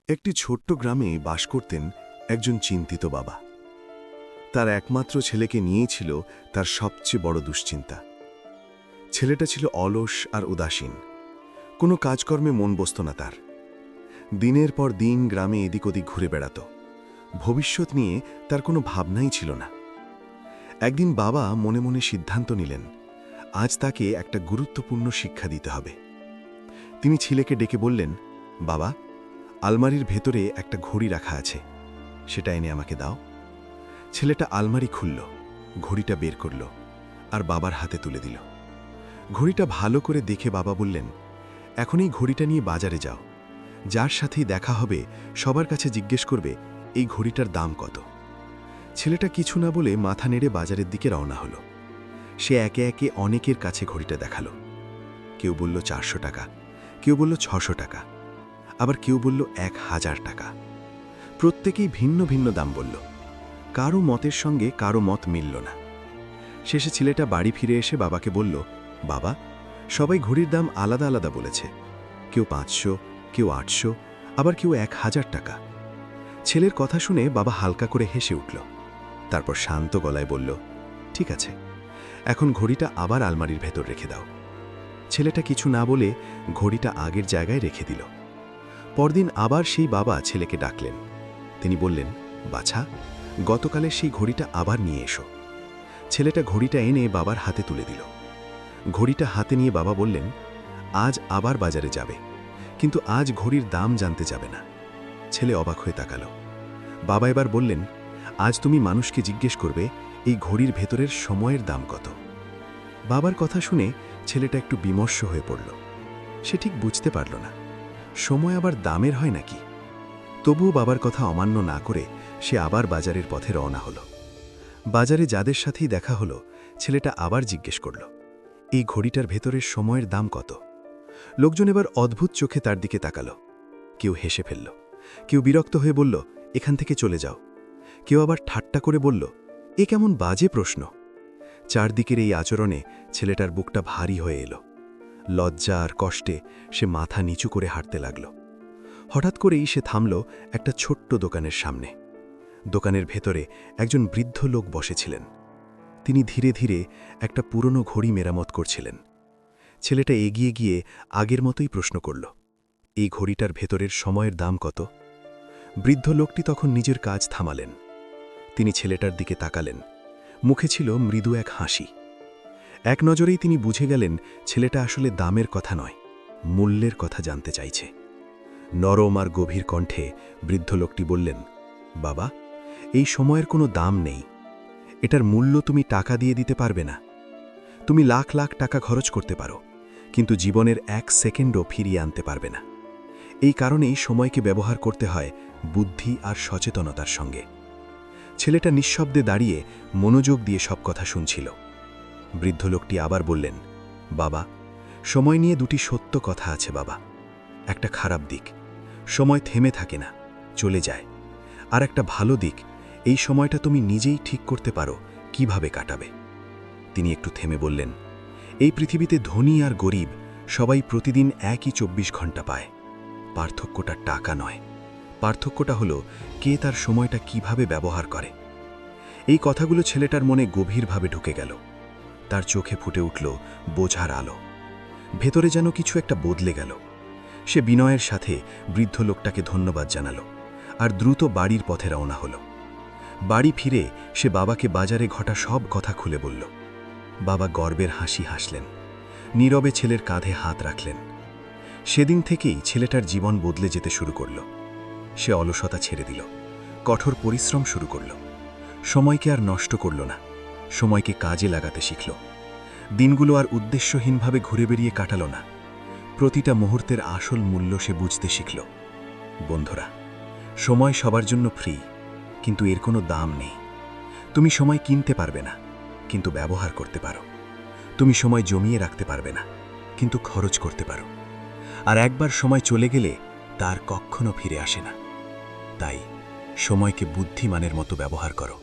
একটি ছোট্ট গ্রামে বাস করতেন একজন চিন্তিত বাবা। তার একমাত্র ছেলেকে নিয়েই ছিল তার সবচেয়ে বড় দুশ্চিন্তা। ছেলেটা ছিল অলস আর উদাসীন, কোনো কাজকর্মে মন বসত না তার। দিনের পর দিন গ্রামে এদিক ওদিক ঘুরে বেড়াত। ভবিষ্যৎ নিয়ে তার কোনো ভাবনাই ছিল না। একদিন বাবা মনে মনে সিদ্ধান্ত নিলেন, আজ তাকে একটা গুরুত্বপূর্ণ শিক্ষা দিতে হবে। তিনি ছেলেকে ডেকে বললেন, বাবা, আলমারির ভেতরে একটা ঘড়ি রাখা আছে, সেটা এনে আমাকে দাও। ছেলেটা আলমারি খুলল, ঘড়িটা বের করল আর বাবার হাতে তুলে দিল। ঘড়িটা ভালো করে দেখে বাবা বললেন, এখন এই ঘড়িটা নিয়ে বাজারে যাও। যার সাথেই দেখা হবে সবার কাছে জিজ্ঞেস করবে এই ঘড়িটার দাম কত। ছেলেটা কিছু না বলে মাথা নেড়ে বাজারের দিকে রওনা হলো। সে একে একে অনেকের কাছে ঘড়িটা দেখালো। কেউ বলল 400 টাকা, কেউ বলল 600 টাকা, আবার কেউ বলল 1000 টাকা। প্রত্যেকেই ভিন্ন ভিন্ন দাম বলল। কারো মতের সঙ্গে কারো মত মিলল না। শেষে ছেলেটা বাড়ি ফিরে এসে বাবাকে বলল, বাবা, সবাই ঘড়ির দাম আলাদা আলাদা বলেছে। কেউ 500, কেউ 800, আবার কেউ 1000 টাকা। ছেলের কথা শুনে বাবা হালকা করে হেসে উঠল। তারপর শান্ত গলায় বলল, ঠিক আছে, এখন ঘড়িটা আবার আলমারির ভেতর রেখে দাও। ছেলেটা কিছু না বলে ঘড়িটা আগের জায়গায় রেখে দিল। পরদিন আবার সেই বাবা ছেলেকে ডাকলেন। তিনি বললেন, বাছা, গতকালের সেই ঘড়িটা আবার নিয়ে এসো। ছেলেটা ঘড়িটা এনে বাবার হাতে তুলে দিল। ঘড়িটা হাতে নিয়ে বাবা বললেন, আজ আবার বাজারে যাবে, কিন্তু আজ ঘড়ির দাম জানতে যাবে না। ছেলে অবাক হয়ে তাকালো। বাবা এবার বললেন, আজ তুমি মানুষকে জিজ্ঞেস করবে এই ঘড়ির ভেতরের সময়ের দাম কত। বাবার কথা শুনে ছেলেটা একটু বিমর্ষ হয়ে পড়ল। সে ঠিক বুঝতে পারল না, সময় আবার দামের হয় নাকি। তবুও বাবার কথা অমান্য না করে সে আবার বাজারের পথে রওনা হল। বাজারে যাদের সাথেই দেখা হলো, ছেলেটা আবার জিজ্ঞেস করল, এই ঘড়িটার ভেতরের সময়ের দাম কত। লোকজন এবার অদ্ভুত চোখে তার দিকে তাকালো। কেউ হেসে ফেলল, কেউ বিরক্ত হয়ে বলল, এখান থেকে চলে যাও। কেউ আবার ঠাট্টা করে বলল, এ কেমন বাজে প্রশ্ন। চারদিকের এই আচরণে ছেলেটার বুকটা ভারী হয়ে এলো। লজ্জা আর কষ্টে সে মাথা নিচু করে হাঁটতে লাগল। হঠাৎ করেই সে থামল একটা ছোট্ট দোকানের সামনে। দোকানের ভেতরে একজন বৃদ্ধ লোক বসেছিলেন। তিনি ধীরে ধীরে একটা পুরনো ঘড়ি মেরামত করছিলেন। ছেলেটা এগিয়ে গিয়ে আগের মতোই প্রশ্ন করল, এই ঘড়িটার ভেতরের সময়ের দাম কত। বৃদ্ধ লোকটি তখন নিজের কাজ থামালেন। তিনি ছেলেটার দিকে তাকালেন। মুখে ছিল মৃদু এক হাসি। এক নজরেই তিনি বুঝে গেলেন ছেলেটা আসলে দামের কথা নয়, মূল্যের কথা জানতে চাইছে। নরম আর গভীর কণ্ঠে বৃদ্ধ লোকটি বললেন, বাবা, এই সময়ের কোনো দাম নেই। এটার মূল্য তুমি টাকা দিয়ে দিতে পারবে না। তুমি লাখ লাখ টাকা খরচ করতে পারো, কিন্তু জীবনের 1 সেকেন্ডও ফিরিয়ে আনতে পারবে না। এই কারণেই সময়কে ব্যবহার করতে হয় বুদ্ধি আর সচেতনতার সঙ্গে। ছেলেটা নিঃশব্দে দাঁড়িয়ে মনোযোগ দিয়ে সব কথা শুনছিল। বৃদ্ধ লোকটি আবার বললেন, বাবা, সময় নিয়ে দুটি সত্য কথা আছে বাবা। একটা খারাপ দিক, সময় থেমে থাকে না, চলে যায়। আর একটা ভালো দিক, এই সময়টা তুমি নিজেই ঠিক করতে পারো কিভাবে কাটাবে। তিনি একটু থেমে বললেন, এই পৃথিবীতে ধনী আর গরিব সবাই প্রতিদিন একই 24 ঘন্টা পায়। পার্থক্যটা টাকা নয়, পার্থক্যটা হলো কে তার সময়টা কিভাবে ব্যবহার করে। এই কথাগুলো ছেলেটার মনে গভীরভাবে ঢুকে গেল। তার চোখে ফুটে উঠল বোঝার আলো। ভেতরে যেন কিছু একটা বদলে গেল। সে বিনয়ের সাথে বৃদ্ধ লোকটাকে ধন্যবাদ জানালো আর দ্রুত বাড়ির পথে রওনা হলো। বাড়ি ফিরে সে বাবাকে বাজারে ঘটা সব কথা খুলে বলল। বাবা গর্বের হাসি হাসলেন, নীরবে ছেলের কাঁধে হাত রাখলেন। সেদিন থেকেই ছেলেটার জীবন বদলে যেতে শুরু করল। সে অলসতা ছেড়ে দিল, কঠোর পরিশ্রম শুরু করল। সময়কে আর নষ্ট করল না, সময়কে কাজে লাগাতে শিখল। দিনগুলো আর উদ্দেশ্যহীনভাবে ঘুরে বেরিয়ে কাটালো না, প্রতিটা মুহূর্তের আসল মূল্য সে বুঝতে শিখল। বন্ধুরা, সময় সবার জন্য ফ্রি, কিন্তু এর কোনো দাম নেই। তুমি সময় কিনতে পারবে না, কিন্তু ব্যবহার করতে পারো। তুমি সময় জমিয়ে রাখতে পারবে না, কিন্তু খরচ করতে পারো। আর একবার সময় চলে গেলে তার কখনো ফিরে আসে না। তাই সময়কে বুদ্ধিমানের মতো ব্যবহার করো।